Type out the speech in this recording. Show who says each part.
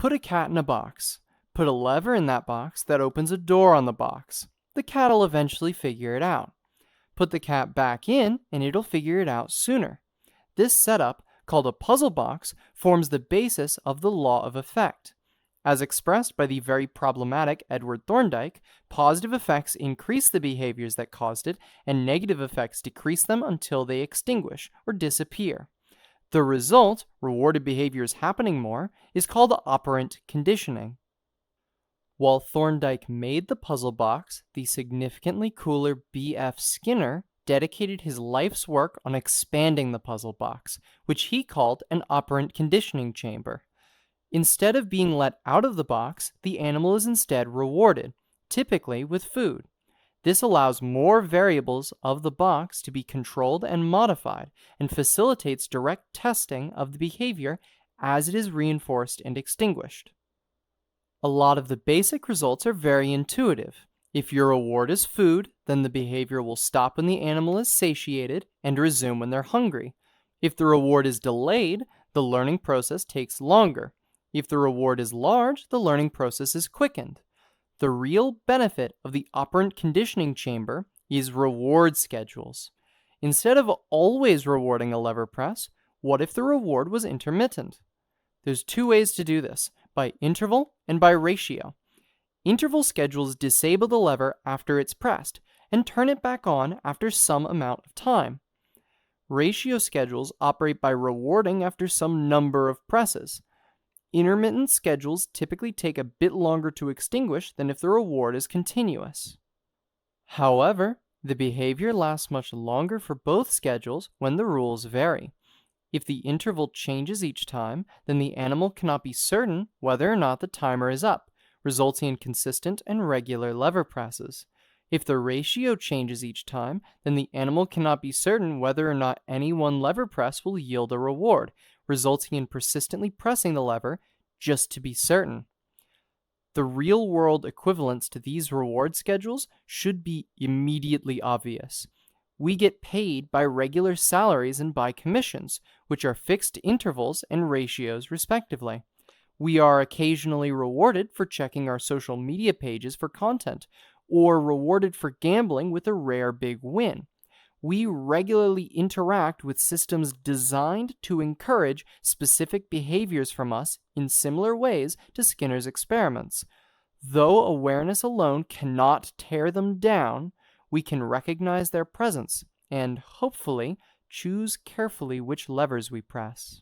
Speaker 1: Put a cat in a box. Put a lever in that box that opens a door on the box. The cat will eventually figure it out. Put the cat back in and it'll figure it out sooner. This setup, called a puzzle box, forms the basis of the law of effect. As expressed by the very problematic Edward Thorndike, positive effects increase the behaviors that caused it, and negative effects decrease them until they extinguish or disappear. The result, rewarded behaviors happening more, is called operant conditioning. While Thorndike made the puzzle box, the significantly cooler B.F. Skinner dedicated his life's work on expanding the puzzle box, which he called an operant conditioning chamber. Instead of being let out of the box, the animal is instead rewarded, typically with food. This allows more variables of the box to be controlled and modified, and facilitates direct testing of the behavior as it is reinforced and extinguished. A lot of the basic results are very intuitive. If your reward is food, then the behavior will stop when the animal is satiated and resume when they're hungry. If the reward is delayed, the learning process takes longer. If the reward is large, the learning process is quickened. The real benefit of the operant conditioning chamber is reward schedules. Instead of always rewarding a lever press, what if the reward was intermittent? There's two ways to do this, by interval and by ratio. Interval schedules disable the lever after it's pressed and turn it back on after some amount of time. Ratio schedules operate by rewarding after some number of presses. Intermittent schedules typically take a bit longer to extinguish than if the reward is continuous. However, the behavior lasts much longer for both schedules when the rules vary. If the interval changes each time, then the animal cannot be certain whether or not the timer is up, resulting in consistent and regular lever presses. If the ratio changes each time, then the animal cannot be certain whether or not any one lever press will yield a reward, resulting in persistently pressing the lever just to be certain. The real-world equivalents to these reward schedules should be immediately obvious. We get paid by regular salaries and by commissions, which are fixed intervals and ratios respectively. We are occasionally rewarded for checking our social media pages for content, or rewarded for gambling with a rare big win. We regularly interact with systems designed to encourage specific behaviors from us in similar ways to Skinner's experiments. Though awareness alone cannot tear them down, we can recognize their presence and, hopefully, choose carefully which levers we press.